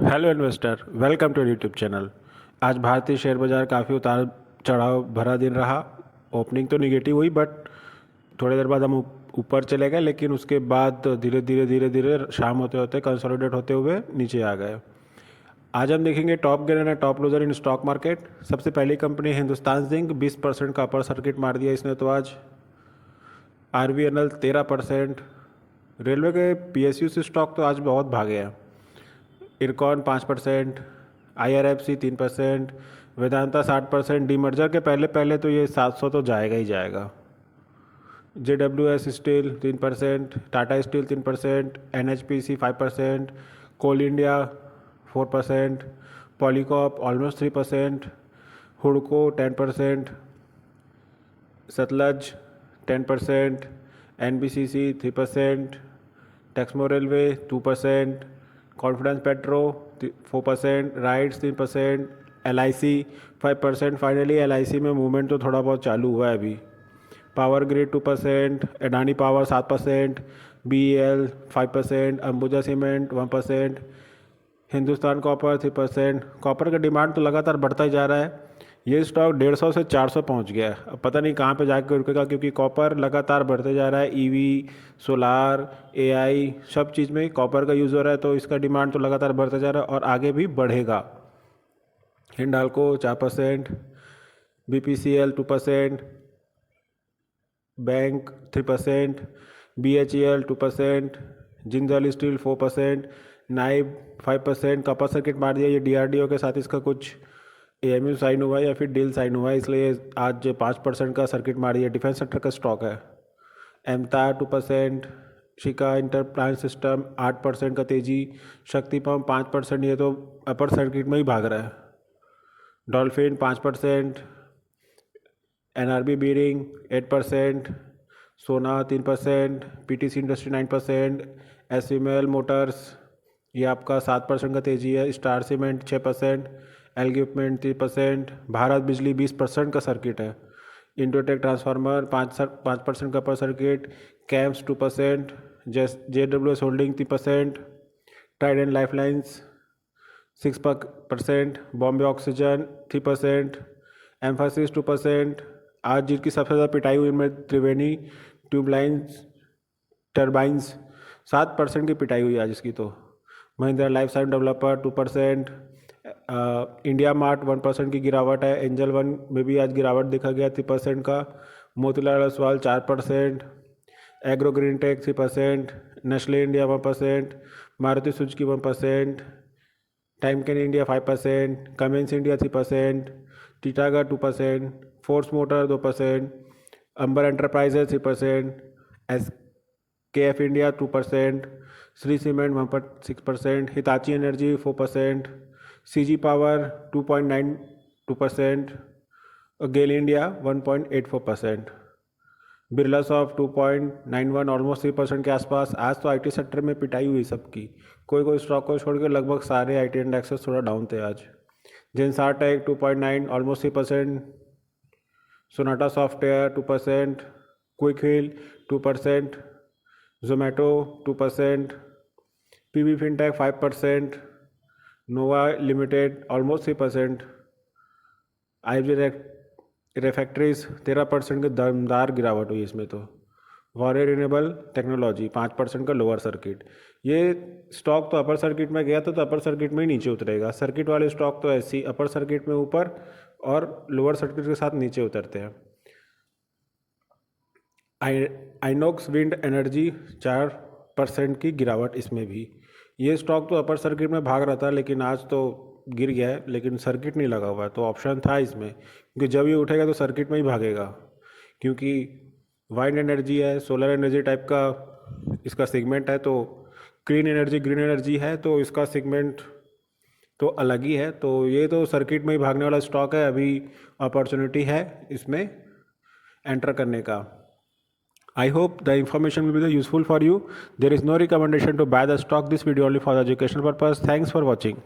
Hello investor, welcome to YouTube channel. आज भारतीय share बाज़ार काफ़ी उतार चढ़ाव भरा दिन रहा। ओपनिंग तो निगेटिव हुई बट थोड़ी देर बाद हम ऊपर चले गए, लेकिन उसके बाद धीरे धीरे शाम होते होते कंसोलिडेट होते हुए नीचे आ गए। आज हम देखेंगे top gainer and top loser in stock market. सबसे पहली कंपनी हिंदुस्तान जिंक, 20% का अपर सर्किट मार दिया इसने तो आज। RVNL 13%। रेलवे के PSU से स्टॉक तो आज बहुत भागे हैं। इरकॉन 5%, IRFC 3%, वेदांता 60%। डीमर्जर के पहले पहले तो ये 700 तो जाएगा ही जाएगा। JWS steel 3%, Tata Steel 3%, NHPC 5%, Coal India 4%, Polycab almost 3%, हुडको 10%, Satluj 10%, NBCC 3%, Texmaco railway 2%, Confidence Petro 4%, RITES 3%, LIC 5%। Finally LIC में मूवमेंट तो थोड़ा बहुत चालू हुआ है अभी। Power Grid 2%, Adani Power 7%, BEL 5%, Ambuja Cement 1%, Hindustan Copper 3%। Copper का डिमांड तो लगातार बढ़ता ही जा रहा है। ये स्टॉक 150 से 400 पहुंच गया है। अब पता नहीं कहाँ पे जाके रुकेगा, क्योंकि कॉपर लगातार बढ़ते जा रहा है। EV, सोलार, AI सब चीज़ में कॉपर का यूज़ हो रहा है, तो इसका डिमांड तो लगातार बढ़ता जा रहा है और आगे भी बढ़ेगा। Hindalco 4%, BPCL 2%, bank 3%, BHEL 2%, Jindal steel 4%, नाइब 5% का अपर सर्किट मार दिया। ये DRDO के साथ इसका कुछ AMU साइन हुआ है या फिर डील साइन हुआ है, इसलिए आज 5% का सर्किट मार दिया। डिफेंस सेक्टर का स्टॉक है। एमता 2%, शिका इंटर प्लांट सिस्टम 8% का तेजी, शक्ति पंप 5%। ये तो अपर सर्किट में ही भाग रहा है। डॉल्फिन 5%, NRB बीरिंग 8%, सोना 3%, PTC इंडस्ट्री 9%, SVML मोटर्स ये आपका 7% का तेजी है। स्टार सीमेंट 6%, एल्गिपमेंट 3%, भारत बिजली 20% का सर्किट है। इंडोटेक ट्रांसफार्मर 5% का upper circuit, camps 2%, JWS holding 3%, Trident lifelines 6%, Bombay oxygen 3%, Mphasis 2%। आज जिनकी सबसे ज़्यादा पिटाई हुई उनमें त्रिवेणी ट्यूबलाइंस टर्बाइंस 7% की पिटाई हुई आज इसकी तो। Mahindra life science developer 2%, India mart 1% की गिरावट है। एंजल वन में भी आज गिरावट देखा गया 3% का। Motilal Oswal 4%, Agro Green Tech 3%, Nestle India 1%, Maruti Suzuki 1%, Timken India 5%, Cummins India 3%, Titagarh 2%, Force Motor 2%, Amber Enterprises 3%, SKF India 2%, Shree Cement 1.6%, Hitachi Energy 4%, CG Power 2.92%, GAIL India 1.84%, Birla Soft 2.91, almost 3% के आसपास। आज तो IT सेक्टर में पिटाई हुई सबकी। कोई कोई स्टॉक को छोड़ के लगभग सारे IT इंडेक्सेस थोड़ा डाउन थे आज। Zensar Tech 2.9, almost 3%, Sonata Software 2%, Quick Heal 2%, Zomato 2%, PB Fintech 5%, Nova Limited almost 3%, IFJ Refractories 13% की दमदार गिरावट हुई इसमें तो। वॉरे रिन्यूएबल टेक्नोलॉजी 5% का लोअर सर्किट। ये स्टॉक तो अपर सर्किट में गया था तो अपर सर्किट में ही नीचे उतरेगा। सर्किट वाले स्टॉक तो ऐसे ही अपर सर्किट में ऊपर और लोअर सर्किट के साथ नीचे उतरते हैं। आइनॉक्स विंड एनर्जी 4% की गिरावट इसमें भी। ये स्टॉक तो अपर सर्किट में भाग रहा था, लेकिन आज तो गिर गया है, लेकिन सर्किट नहीं लगा हुआ है, तो ऑप्शन था इसमें, क्योंकि जब ये उठेगा तो सर्किट में ही भागेगा। क्योंकि वाइंड एनर्जी है, सोलर एनर्जी टाइप का इसका सेगमेंट है, तो क्लीन एनर्जी ग्रीन एनर्जी है, तो इसका सेगमेंट तो अलग ही है। तो ये तो सर्किट में ही भागने वाला स्टॉक है। अभी अपॉर्चुनिटी है इसमें एंटर करने का। I hope the information will be useful for you. There is no recommendation to buy the stock. This video only for the educational purpose. Thanks for watching.